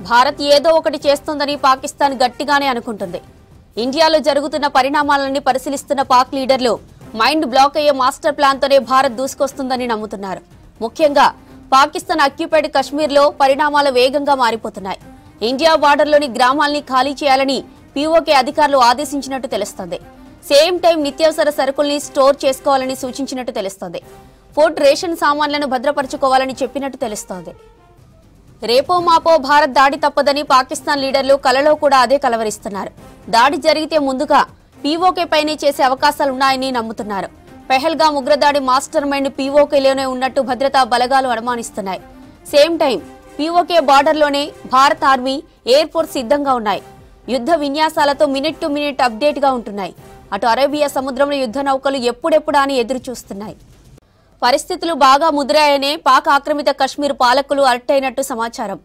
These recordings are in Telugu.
భారత్ ఏదో ఒకటి చేస్తుందని పాకిస్తాన్ గట్టిగానే అనుకుంటుంది. ఇండియాలో జరుగుతున్న పరిణామాలను పరిశీలిస్తున్న పాక్ లీడర్లు మైండ్ బ్లాక్ అయ్యే మాస్టర్ ప్లాన్తోనే భారత్ దూసుకొస్తుందని నమ్ముతున్నారు. ముఖ్యంగా పాకిస్తాన్ ఆక్యుపైడ్ కశ్మీర్లో పరిణామాలు వేగంగా మారిపోతున్నాయి. ఇండియా బార్డర్లోని గ్రామాల్ని ఖాళీ చేయాలని పీఓకే అధికారులు ఆదేశించినట్టు తెలుస్తోంది. సేమ్ టైం నిత్యావసర సరుకుల్ని స్టోర్ చేసుకోవాలని సూచించినట్టు తెలుస్తోంది. ఫుడ్ రేషన్ సామాన్లను భద్రపరచుకోవాలని చెప్పినట్టు తెలుస్తోంది. రేపో మాపో భారత్ దాడి తప్పదని పాకిస్తాన్ లీడర్లు కలలో కూడా అదే కలవరిస్తున్నారు. దాడి జరిగితే ముందుగా పీఓకే పైనే చేసే అవకాశాలున్నాయని నమ్ముతున్నారు. పెహల్గాం ఉగ్రదాడి మాస్టర్ మైండ్ పీఓకేలోనే ఉన్నట్టు భద్రతా బలగాలు అనుమానిస్తున్నాయి. సేమ్ టైం పీఓకే బార్డర్లోనే భారత ఆర్మీ, ఎయిర్ ఫోర్స్ సిద్ధంగా ఉన్నాయి. యుద్ధ విన్యాసాలతో మినిట్ టు మినిట్ అప్డేట్ గా ఉంటున్నాయి. అటు అరేబియా సముద్రంలో యుద్ధ నౌకలు ఎప్పుడెప్పుడా అని ఎదురు చూస్తున్నాయి. పరిస్థితులు బాగా ముదిరాయనే పాక్ ఆక్రమిత కశ్మీర్ పాలకులు అలర్ట్ అయినట్టు సమాచారం.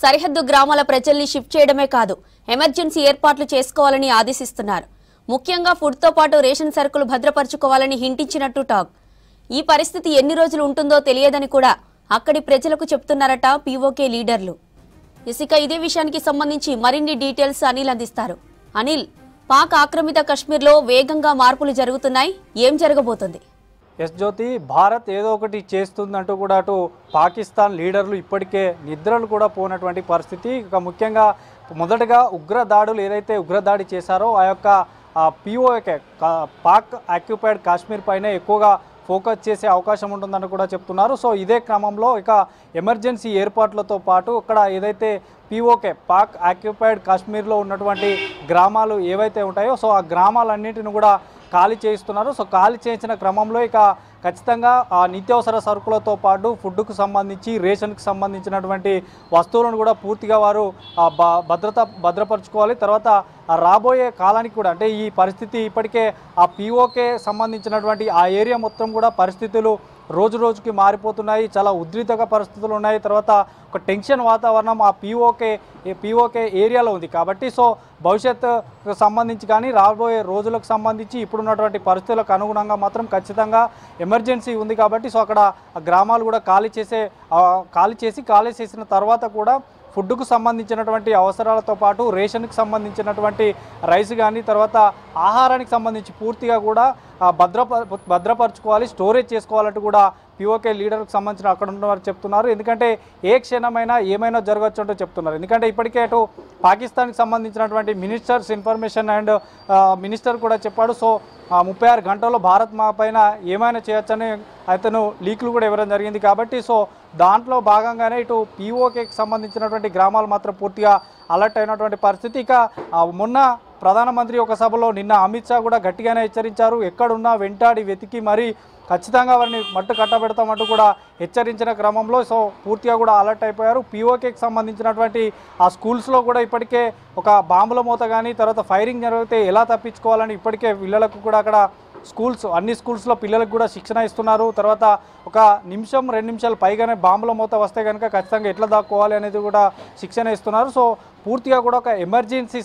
సరిహద్దు గ్రామాల ప్రజల్ని షిఫ్ట్ చేయడమే కాదు, ఎమర్జెన్సీ ఏర్పాట్లు చేసుకోవాలని ఆదేశిస్తున్నారు. ముఖ్యంగా ఫుడ్తో పాటు రేషన్ సరుకులు భద్రపరచుకోవాలని హింటించినట్టు టాక్. ఈ పరిస్థితి ఎన్ని రోజులు ఉంటుందో తెలియదని కూడా అక్కడి ప్రజలకు చెప్తున్నారట పీఓకే లీడర్లు. ఇక ఇదే విషయానికి సంబంధించి మరిన్ని డీటెయిల్స్ అనిల్ అందిస్తారు. అనిల్, పాక్ ఆక్రమిత కశ్మీర్లో వేగంగా మార్పులు జరుగుతున్నాయి. ఏం జరగబోతుంది? ఎస్ జ్యోతి, భారత్ ఏదో ఒకటి చేస్తుందంటూ కూడా అటు పాకిస్తాన్ లీడర్లు ఇప్పటికే నిద్రలు కూడా పోనటువంటి పరిస్థితి. ఇక ముఖ్యంగా మొదటగా ఉగ్రదాడులు ఏదైతే ఉగ్రదాడి చేశారో ఆ యొక్క పీఓకే పాక్ ఆక్యుపైడ్ కాశ్మీర్ పైనే ఎక్కువగా ఫోకస్ చేసే అవకాశం ఉంటుందని కూడా చెప్తున్నారు. సో ఇదే క్రమంలో ఇక ఎమర్జెన్సీ ఏర్పాట్లతో పాటు ఇక్కడ ఏదైతే పీఓకే పాక్ ఆక్యుపైడ్ కాశ్మీర్లో ఉన్నటువంటి గ్రామాలు ఏవైతే ఉంటాయో సో ఆ గ్రామాలన్నింటిని కూడా ఖాళీ చేయిస్తున్నారు. సో ఖాళీ చేయించిన క్రమంలో ఇక ఖచ్చితంగా నిత్యావసర సరుకులతో పాటు ఫుడ్కు సంబంధించి రేషన్కి సంబంధించినటువంటి వస్తువులను కూడా పూర్తిగా వారు భద్రపరచుకోవాలి. తర్వాత రాబోయే కాలానికి కూడా అంటే ఈ పరిస్థితి ఇప్పటికే ఆ పీఓకే సంబంధించినటువంటి ఆ ఏరియా మొత్తం కూడా పరిస్థితులు రోజు రోజుకి మారిపోతున్నాయి. చాలా ఉద్రిక్తగా పరిస్థితులు ఉన్నాయి. తర్వాత ఒక టెన్షన్ వాతావరణం ఆ పీఓకే ఏరియాలో ఉంది. కాబట్టి సో భవిష్యత్తుకు సంబంధించి కానీ రాబోయే రోజులకు సంబంధించి ఇప్పుడున్నటువంటి పరిస్థితులకు అనుగుణంగా మాత్రం ఖచ్చితంగా ఎమర్జెన్సీ ఉంది. కాబట్టి సో అక్కడ గ్రామాలు కూడా ఖాళీ చేసిన తర్వాత కూడా ఫుడ్కు సంబంధించినటువంటి అవసరాలతో పాటు రేషన్కి సంబంధించినటువంటి రైస్ కానీ తర్వాత ఆహారానికి సంబంధించి పూర్తిగా కూడా భద్రపరచుకోవాలి, స్టోరేజ్ చేసుకోవాలంటూ కూడా పీఓకే లీడర్కి సంబంధించిన అక్కడ ఉన్న వారు చెప్తున్నారు. ఎందుకంటే ఏ క్షణమైనా ఏమైనా జరగచ్చు అంటూ చెప్తున్నారు. ఎందుకంటే ఇప్పటికే అటు పాకిస్తాన్కి సంబంధించినటువంటి మినిస్టర్స్ ఇన్ఫర్మేషన్ అండ్ మినిస్టర్ కూడా చెప్పాడు. సో 36 గంటల్లో భారత్ మా పైన ఏమైనా చేయొచ్చని అతను లీకులు కూడా ఇవ్వడం జరిగింది. కాబట్టి సో దాంట్లో భాగంగానే ఇటు పీఓకేకి సంబంధించినటువంటి గ్రామాలు మాత్రం పూర్తిగా అలర్ట్ అయినటువంటి పరిస్థితి. ఇక మొన్న ప్రధానమంత్రి ఒక సభలో నిన్న అమిత్ షా కూడా గట్టిగానే హెచ్చరించారు. ఎక్కడున్నా వెంటాడి వెతికి మరీ ఖచ్చితంగా వారిని మట్టు కట్టబెడతామంటూ కూడా హెచ్చరించిన క్రమంలో సో పూర్తిగా కూడా అలర్ట్ అయిపోయారు. పీఓకేకి సంబంధించినటువంటి ఆ స్కూల్స్లో కూడా ఇప్పటికే ఒక బాంబుల మూత కానీ తర్వాత ఫైరింగ్ జరిగితే ఎలా తప్పించుకోవాలని ఇప్పటికే పిల్లలకు కూడా అక్కడ అన్ని స్కూల్స్లో పిల్లలకు కూడా శిక్షణ ఇస్తున్నారు. తర్వాత ఒక నిమిషం 2 నిమిషాలు పైగానే బాంబుల మూత వస్తే కనుక ఖచ్చితంగా ఎట్లా దాక్కోవాలి అనేది కూడా శిక్షణ ఇస్తున్నారు. సో పూర్తిగా కూడా ఒక ఎమర్జెన్సీ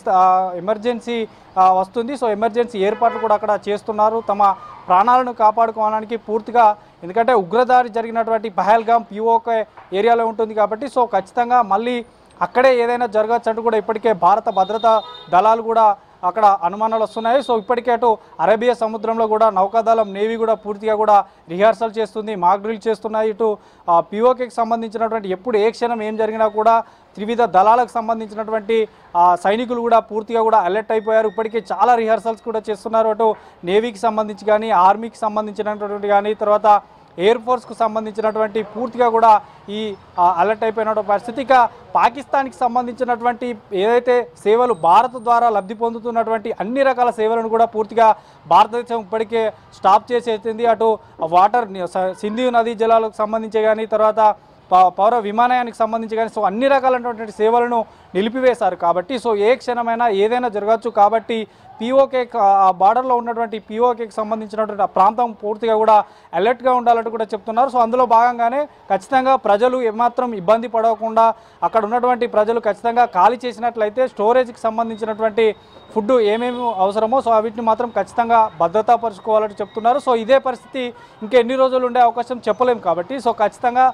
వస్తుంది. సో ఎమర్జెన్సీ ఏర్పాట్లు కూడా అక్కడ చేస్తున్నారు తమ ప్రాణాలను కాపాడుకోవడానికి పూర్తిగా. ఎందుకంటే ఉగ్రదాడి జరిగినటువంటి పహల్గాం పీఓకే ఏరియాలో ఉంటుంది కాబట్టి సో ఖచ్చితంగా మళ్ళీ అక్కడే ఏదైనా జరగచ్చు అంటూ కూడా ఇప్పటికే భారత భద్రతా దళాలు కూడా అక్కడ అనుమానాలు వస్తున్నాయి. సో ఇప్పటికే అటు అరేబియా సముద్రంలో కూడా నౌకాదళం నేవీ కూడా పూర్తిగా కూడా రిహార్సల్ చేస్తుంది, మాక్ డ్రిల్ చేస్తున్నాయి. ఇటు పీఓకేకి సంబంధించినటువంటి ఎప్పుడు ఏ క్షణం ఏం జరిగినా కూడా త్రివిధ దళాలకు సంబంధించినటువంటి సైనికులు కూడా పూర్తిగా కూడా అలర్ట్ అయిపోయారు. ఇప్పటికే చాలా రిహార్సల్స్ కూడా చేస్తున్నారు. అటు నేవీకి సంబంధించి కానీ ఆర్మీకి సంబంధించినటువంటి కానీ తర్వాత ఎయిర్ ఫోర్స్కు సంబంధించినటువంటి పూర్తిగా కూడా ఈ అలర్ట్ అయిపోయిన పరిస్థితి. ఇక పాకిస్తాన్కి సంబంధించినటువంటి ఏదైతే సేవలు భారత్ ద్వారా లబ్ధి పొందుతున్నటువంటి అన్ని రకాల సేవలను కూడా పూర్తిగా భారతదేశం ఇప్పటికే స్టాప్ చేసేసింది. అటు వాటర్ సింధు నదీ జలాలకు సంబంధించి కానీ తర్వాత పౌర విమానయానికి సంబంధించి కానీ సో అన్ని రకాలైనటువంటి సేవలను నిలిపివేశారు. కాబట్టి సో ఏ క్షణమైనా ఏదైనా జరగచ్చు. కాబట్టి పీఓకే బార్డర్లో ఉన్నటువంటి పీఓకేకి సంబంధించినటువంటి ఆ ప్రాంతం పూర్తిగా కూడా అలర్ట్గా ఉండాలంటూ కూడా చెప్తున్నారు. సో అందులో భాగంగానే ఖచ్చితంగా ప్రజలు ఏమాత్రం ఇబ్బంది పడకుండా అక్కడ ఉన్నటువంటి ప్రజలు ఖచ్చితంగా ఖాళీ చేసినట్లయితే స్టోరేజ్కి సంబంధించినటువంటి ఫుడ్ ఏమేమి అవసరమో సో వీటిని మాత్రం ఖచ్చితంగా భద్రతాపరుచుకోవాలని చెప్తున్నారు. సో ఇదే పరిస్థితి ఇంకెన్ని రోజులు ఉండే అవకాశం చెప్పలేం. కాబట్టి సో ఖచ్చితంగా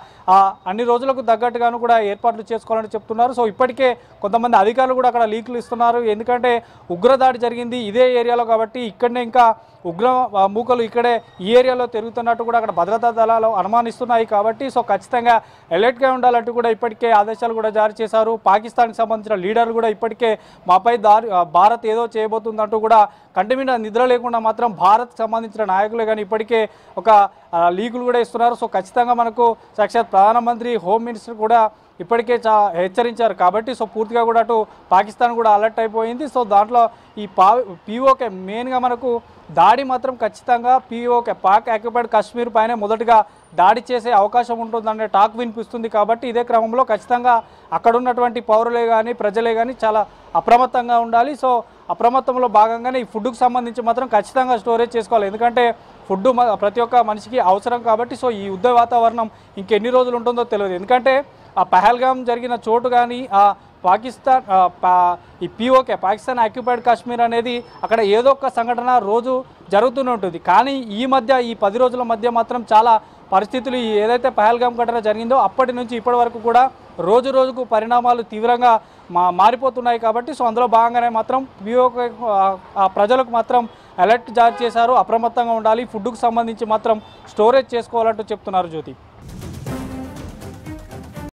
అన్ని రోజులకు తగ్గట్టుగాను కూడా ఏర్పాట్లు చేసుకోవాలని చెప్తున్నారు. సో ఇప్పటికే కొంతమంది అధికారులు కూడా అక్కడ లీకులు ఇస్తున్నారు. ఎందుకంటే ఉగ్రదాడి జరిగింది ఇదే ఏరియాలో కాబట్టి ఇక్కడనే ఇంకా ఉగ్ర మూకలు ఇక్కడే ఈ ఏరియాలో తిరుగుతున్నట్టు కూడా అక్కడ భద్రతా దళాలు అనుమానిస్తున్నాయి కాబట్టి సో ఖచ్చితంగా అలర్ట్గా ఉండాలంటూ కూడా ఇప్పటికే ఆదేశాలు కూడా జారీ చేశారు. పాకిస్తాన్కి సంబంధించిన లీడర్లు కూడా ఇప్పటికే మాపై భారత్ ఏదో చేయబోతుందంటూ కూడా కంటి మీద నిద్ర లేకుండా మాత్రం భారత్కి సంబంధించిన నాయకులే కానీ ఇప్పటికే ఒక లీకులు కూడా ఇస్తున్నారు. సో ఖచ్చితంగా మనకు సాక్షాత్ ప్రధానమంత్రి హోమ్ మినిస్టర్ కూడా ఇప్పటికే హెచ్చరించారు కాబట్టి సో పూర్తిగా కూడా అటు పాకిస్తాన్ కూడా అలర్ట్ అయిపోయింది. సో దాంట్లో ఈ పీఓకే మెయిన్గా మనకు దాడి మాత్రం ఖచ్చితంగా పీఓకే పాక్ ఆక్యుపైడ్ కాశ్మీర్ పైన మొదటగా దాడి చేసే అవకాశం ఉంటుందనే టాక్ వినిపిస్తుంది. కాబట్టి ఇదే క్రమంలో ఖచ్చితంగా అక్కడ ఉన్నటువంటి పౌరులే కానీ ప్రజలే కానీ చాలా అప్రమత్తంగా ఉండాలి. సో అప్రమత్తంలో భాగంగానే ఈ ఫుడ్కు సంబంధించి మాత్రం ఖచ్చితంగా స్టోరేజ్ చేసుకోవాలి. ఎందుకంటే ఫుడ్ ప్రతి ఒక్క మనిషికి అవసరం కాబట్టి సో ఈ యుద్ధ వాతావరణం ఇంకెన్ని రోజులు ఉంటుందో తెలియదు. ఎందుకంటే ఆ పహల్గామ్ జరిగిన చోటు కానీ ఆ పాకిస్తాన్ ఈ పీఓకే పాకిస్తాన్ ఆక్యుపైడ్ కాశ్మీర్ అనేది అక్కడ ఏదో ఒక సంఘటన రోజు జరుగుతూనే ఉంటుంది. కానీ ఈ 10 రోజుల మధ్య మాత్రం చాలా పరిస్థితులు ఏదైతే పహల్గామ్ ఘటన జరిగిందో అప్పటి నుంచి ఇప్పటి వరకు కూడా రోజు రోజుకు పరిణామాలు తీవ్రంగా మారిపోతున్నాయి. కాబట్టి సో అందులో భాగంగానే మాత్రం పీఓకే ప్రజలకు మాత్రం అలర్ట్ జారీ చేశారు. అప్రమత్తంగా ఉండాలి, ఫుడ్కు సంబంధించి మాత్రం స్టోరేజ్ చేసుకోవాలంటూ చెప్తున్నారు జ్యోతి.